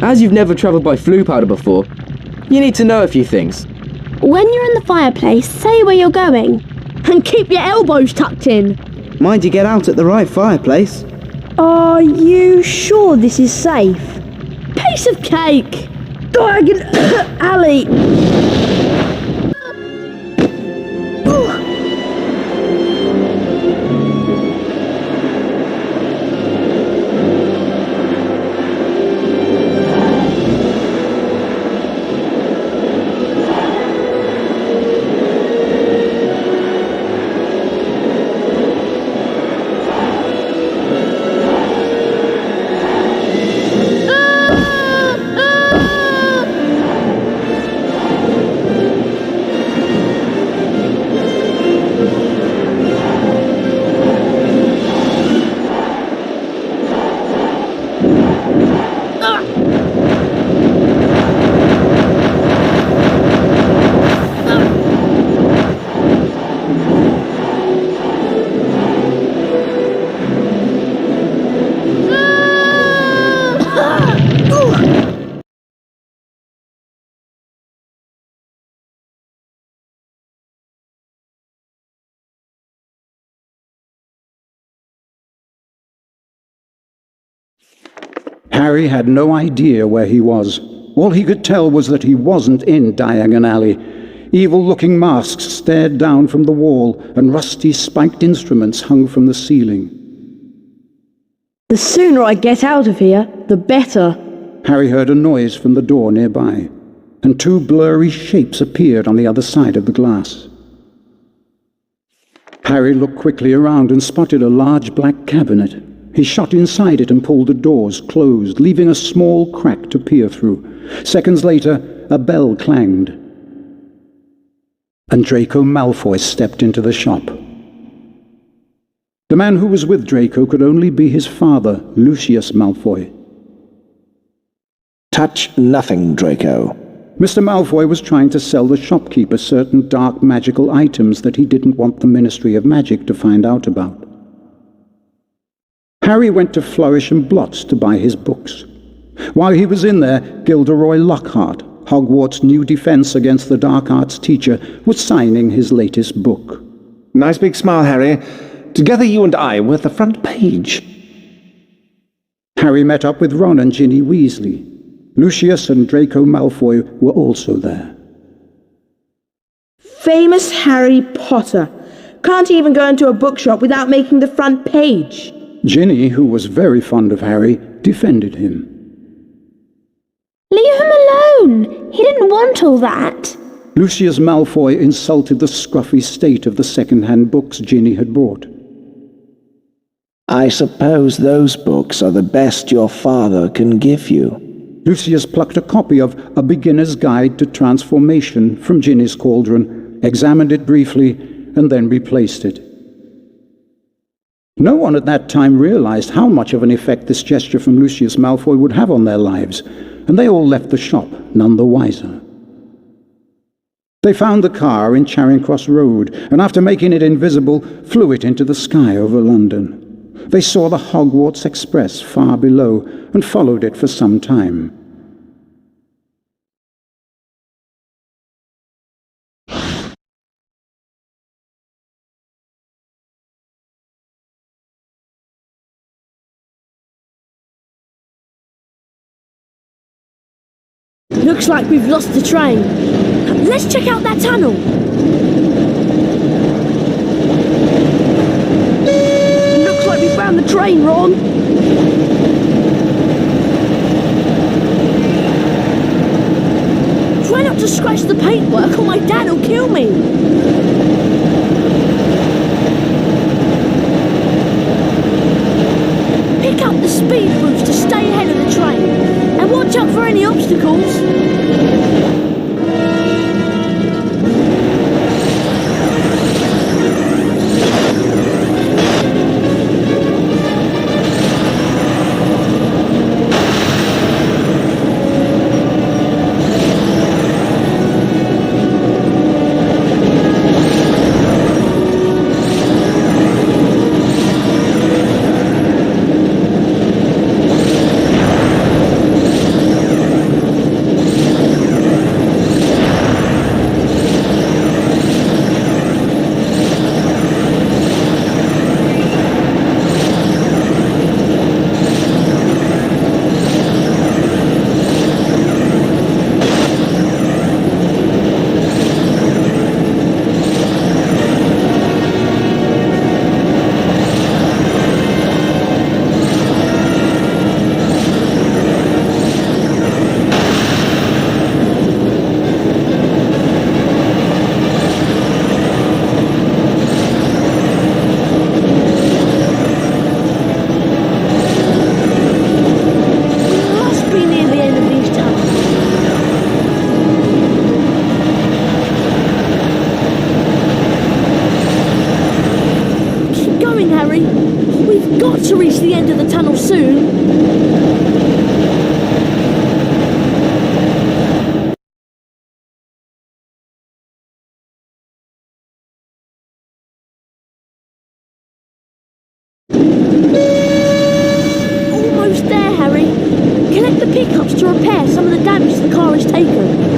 As you've never travelled by flue powder before, you need to know a few things. When you're in the fireplace, say where you're going. And keep your elbows tucked in. Mind you get out at the right fireplace. Are you sure this is safe? Piece of cake! Diagon Alley! Harry had no idea where he was. All he could tell was that he wasn't in Diagon Alley. Evil-looking masks stared down from the wall, and rusty spiked instruments hung from the ceiling. The sooner I get out of here, the better. Harry heard a noise from the door nearby, and two blurry shapes appeared on the other side of the glass. Harry looked quickly around and spotted a large black cabinet. He shot inside it and pulled the doors closed, leaving a small crack to peer through. Seconds later, a bell clanged, and Draco Malfoy stepped into the shop. The man who was with Draco could only be his father, Lucius Malfoy. Touch nothing, Draco. Mr. Malfoy was trying to sell the shopkeeper certain dark magical items that he didn't want the Ministry of Magic to find out about. Harry went to Flourish and Blots to buy his books. While he was in there, Gilderoy Lockhart, Hogwarts' new defense against the dark arts teacher, was signing his latest book. Nice big smile, Harry. Together you and I were at the front page. Harry met up with Ron and Ginny Weasley. Lucius and Draco Malfoy were also there. Famous Harry Potter. Can't even go into a bookshop without making the front page. Ginny, who was very fond of Harry, defended him. Leave him alone! He didn't want all that. Lucius Malfoy insulted the scruffy state of the second-hand books Ginny had bought. I suppose those books are the best your father can give you. Lucius plucked a copy of A Beginner's Guide to Transformation from Ginny's cauldron, examined it briefly, and then replaced it. No one at that time realized how much of an effect this gesture from Lucius Malfoy would have on their lives, and they all left the shop none the wiser. They found the car in Charing Cross Road, and after making it invisible, flew it into the sky over London. They saw the Hogwarts Express far below, and followed it for some time. Looks like we've lost the train. Let's check out that tunnel. Looks like we found the train, Ron. Try not to scratch the paintwork or my dad will kill me. Pick up the speed boost to stay ahead of the train. And watch out for any obstacles. the pickups to repair some of the damage the car has taken.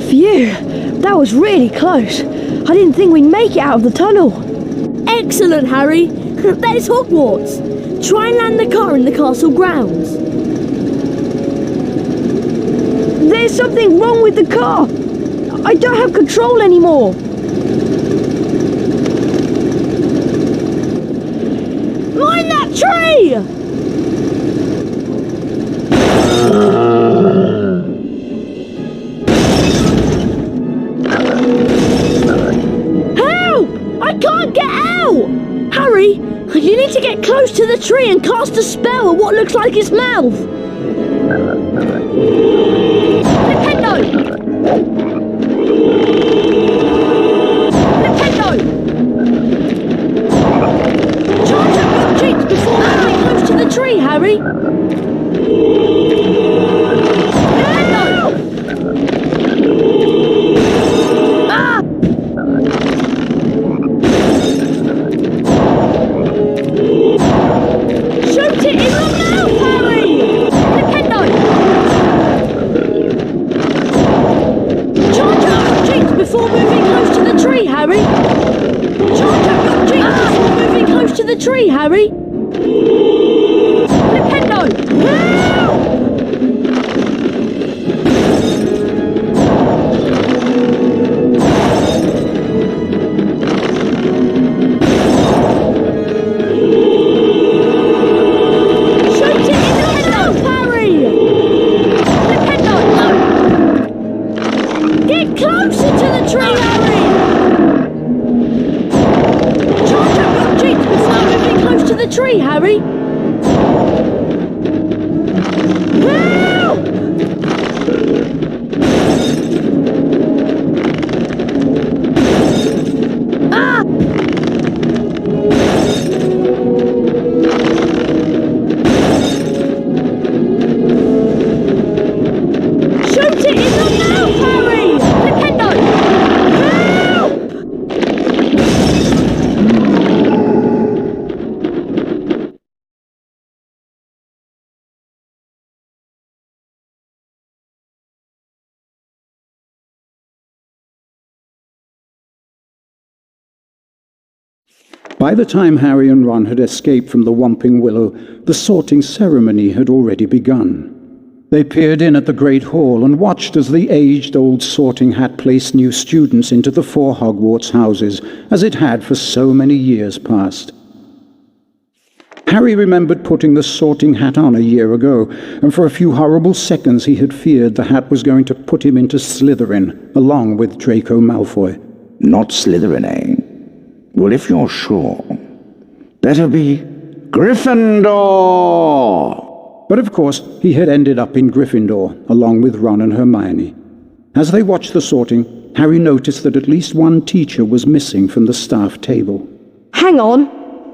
Phew, that was really close. I didn't think we'd make it out of the tunnel. Excellent, Harry. There's Hogwarts. Try and land the car in the castle grounds. There's something wrong with the car. I don't have control anymore. Mind that tree! I can't get out! Harry, you need to get close to the tree and cast a spell at what looks like its mouth. Nintendo! Nintendo! Charge up your cheeks before moving close to the tree, Harry. Nintendo! Ah! Shoot it in the mouth, Harry! Nintendo! Charge up your cheeks before moving close to the tree, Harry! Charge up your cheeks before moving close to the tree, Harry! Nintendo! Help! Closer to the tree, Harry! Charge up your cheeks before moving close to the tree, Harry! Help! Ah! Shoot it in the mouth, Harry! By the time Harry and Ron had escaped from the Whomping Willow, the sorting ceremony had already begun. They peered in at the Great Hall and watched as the aged-old sorting hat placed new students into the 4 Hogwarts houses, as it had for so many years past. Harry remembered putting the sorting hat on a year ago, and for a few horrible seconds he had feared the hat was going to put him into Slytherin, along with Draco Malfoy. Not Slytherin, eh? Well, if you're sure, better be Gryffindor! But of course, he had ended up in Gryffindor, along with Ron and Hermione. As they watched the sorting, Harry noticed that at least one teacher was missing from the staff table. Hang on,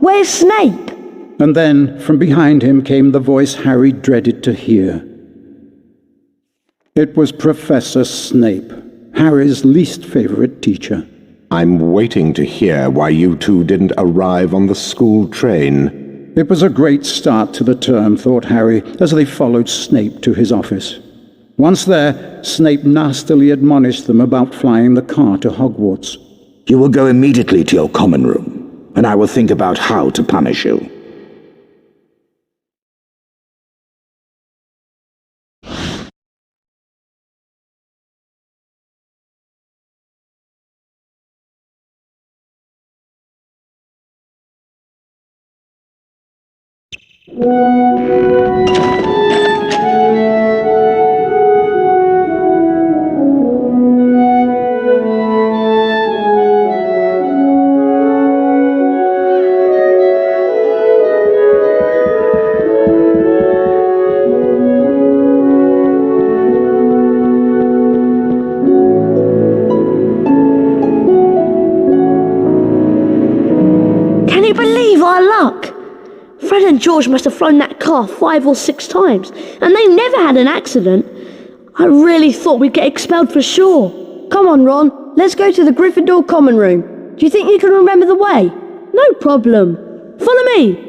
where's Snape? And then, from behind him, came the voice Harry dreaded to hear. It was Professor Snape, Harry's least favorite teacher. I'm waiting to hear why you two didn't arrive on the school train. It was a great start to the term, thought Harry, as they followed Snape to his office. Once there, Snape nastily admonished them about flying the car to Hogwarts. You will go immediately to your common room, and I will think about how to punish you. Can you believe our luck? Fred and George must have flown that car 5 or 6 times, and they never had an accident. I really thought we'd get expelled for sure. Come on, Ron. Let's go to the Gryffindor common room. Do you think you can remember the way? No problem. Follow me.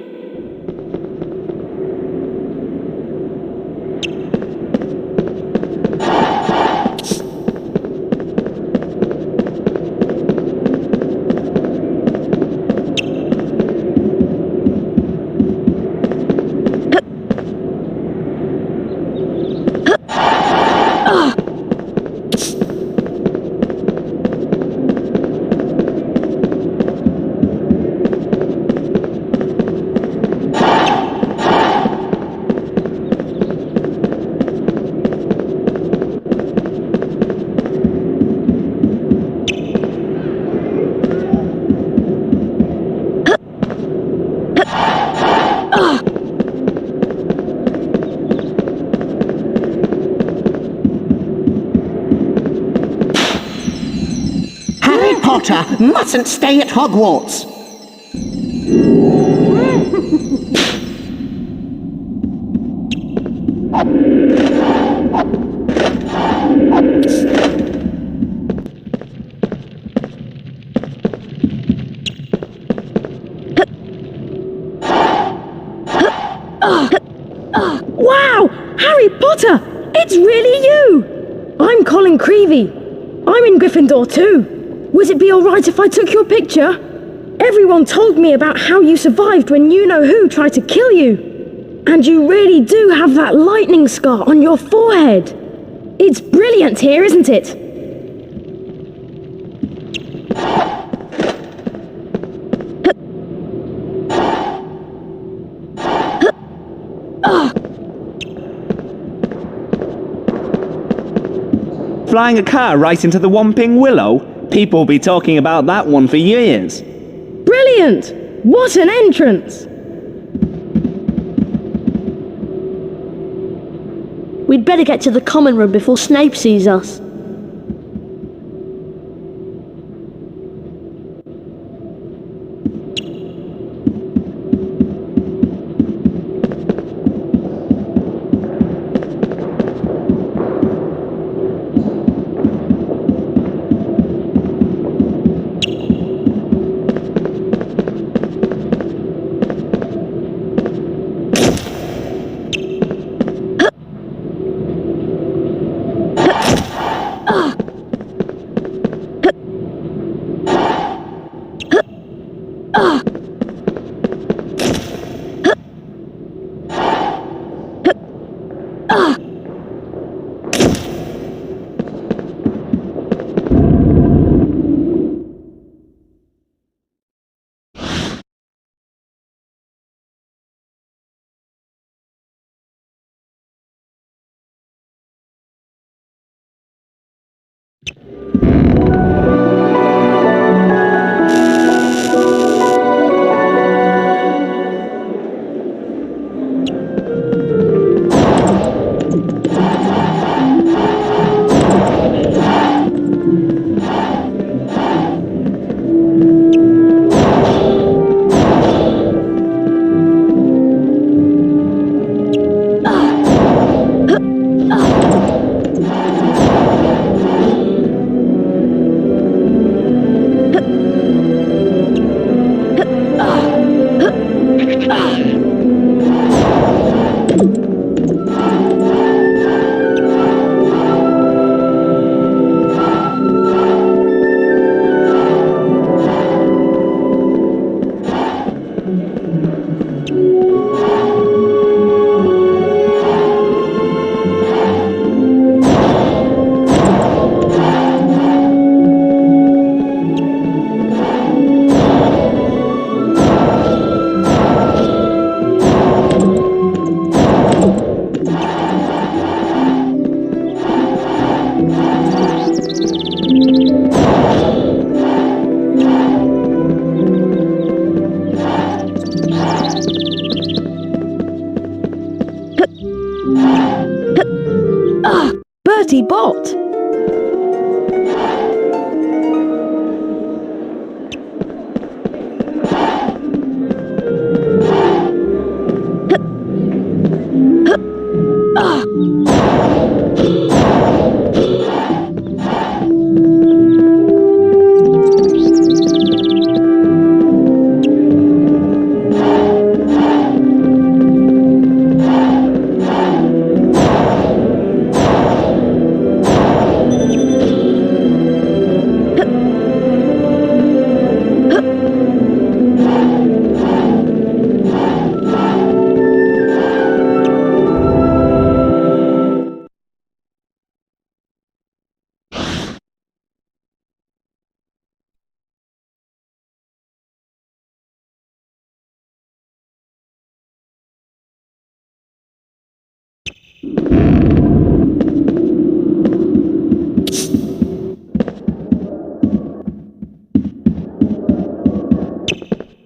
Harry Potter mustn't stay at Hogwarts. Wow! Harry Potter! It's really you! I'm Colin Creevy. I'm in Gryffindor too. Would it be alright if I took your picture? Everyone told me about how you survived when you-know-who tried to kill you. And you really do have that lightning scar on your forehead. It's brilliant here, isn't it? Flying a car right into the Whomping Willow? People will be talking about that one for years. Brilliant! What an entrance! We'd better get to the common room before Snape sees us.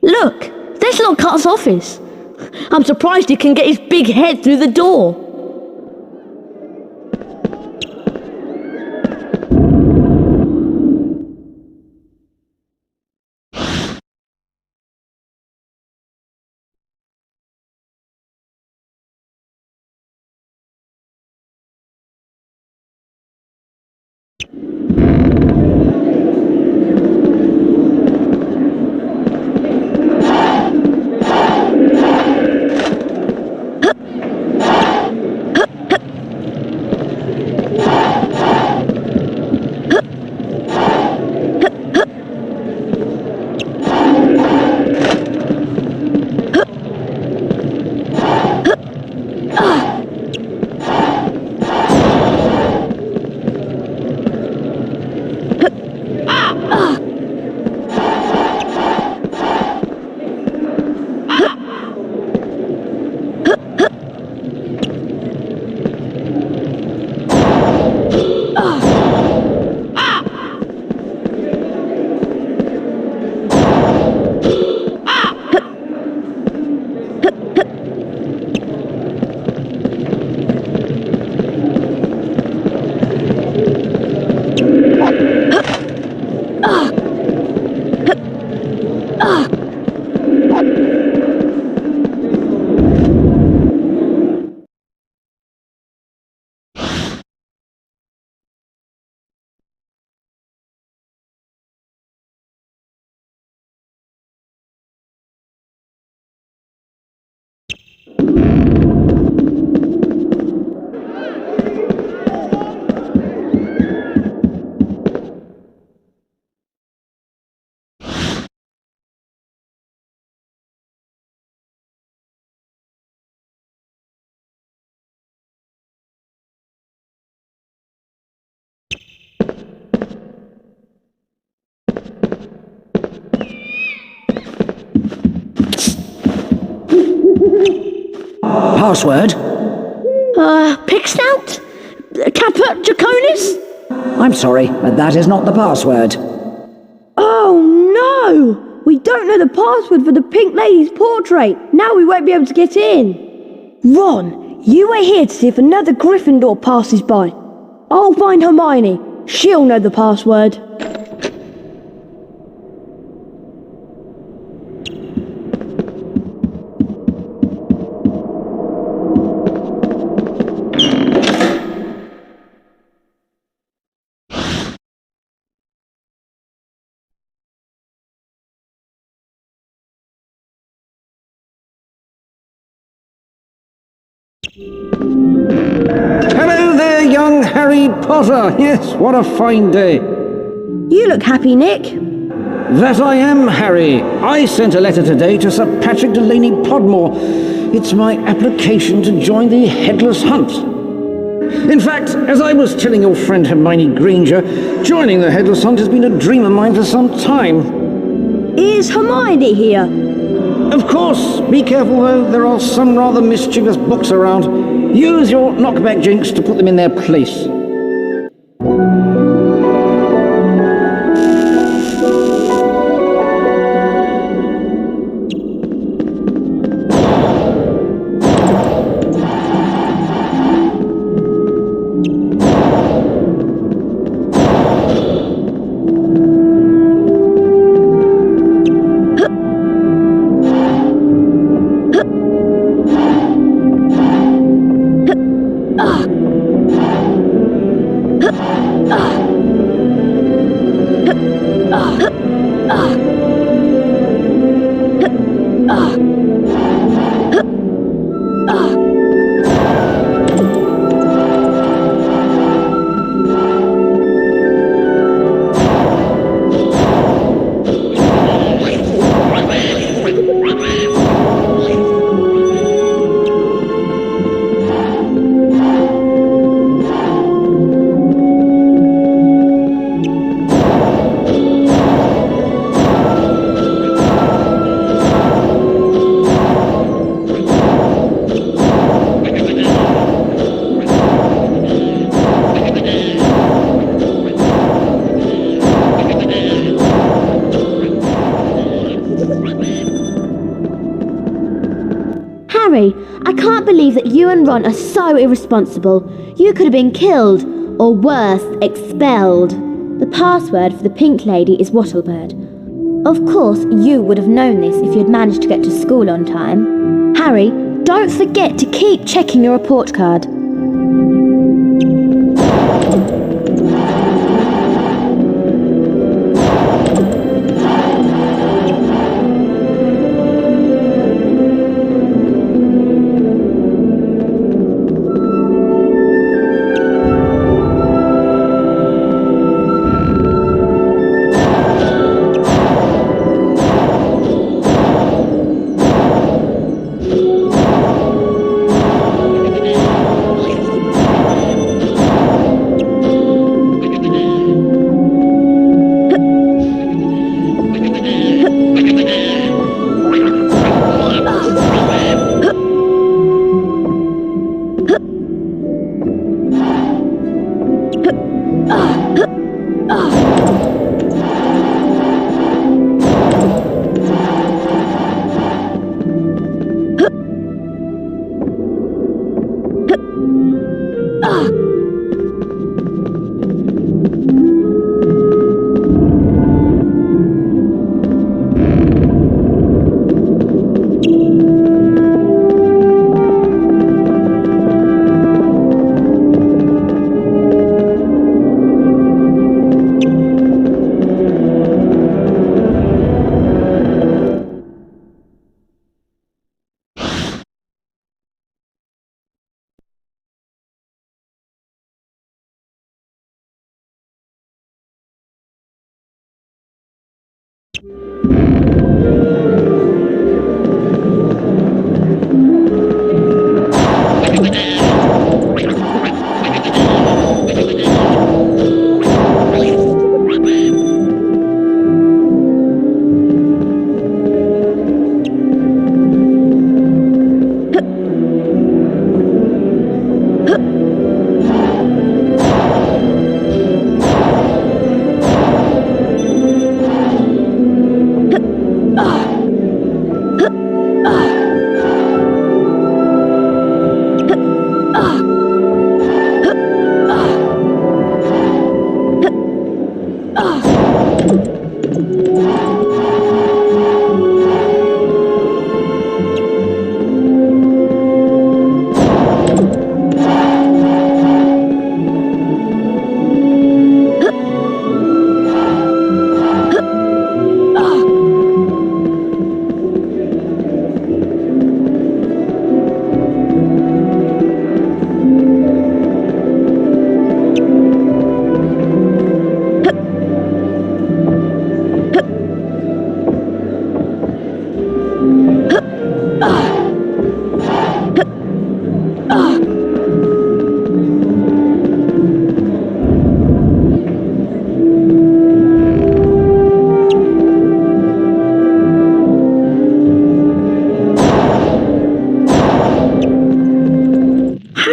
Look, there's Lockhart's office. I'm surprised he can get his big head through the door. Password? Pigsnout? Caput Draconis? I'm sorry, but that is not the password. Oh no! We don't know the password for the Pink Lady's portrait. Now we won't be able to get in. Ron, you wait here to see if another Gryffindor passes by. I'll find Hermione. She'll know the password. Hello there, young Harry Potter. Yes, what a fine day. You look happy, Nick. That I am, Harry. I sent a letter today to Sir Patrick Delaney Podmore. It's my application to join the Headless Hunt. In fact, as I was telling your friend Hermione Granger, joining the Headless Hunt has been a dream of mine for some time. Is Hermione here? Of course. Be careful, though. There are some rather mischievous books around. Use your knockback jinx to put them in their place. believe that you and Ron are so irresponsible. You could have been killed, or worse, expelled. The password for the pink lady is Wattlebird. Of course, you would have known this if you'd managed to get to school on time. Harry, don't forget to keep checking your report card.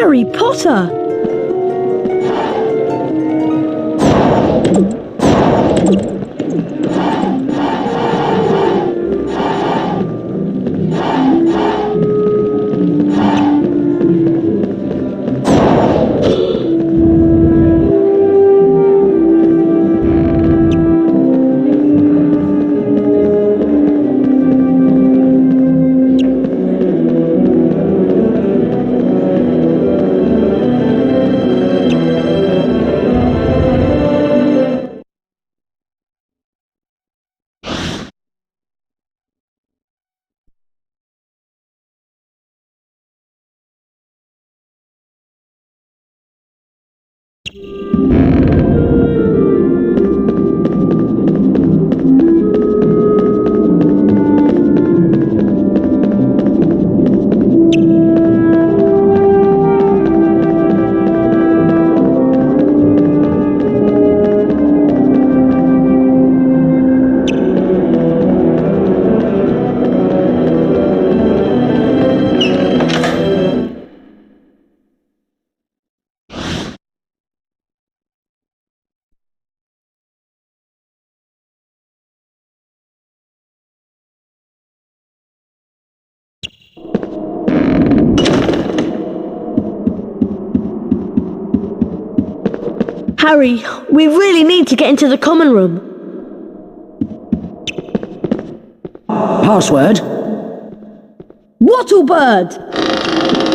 Harry Potter! Harry, we really need to get into the common room. Password? Wattlebird!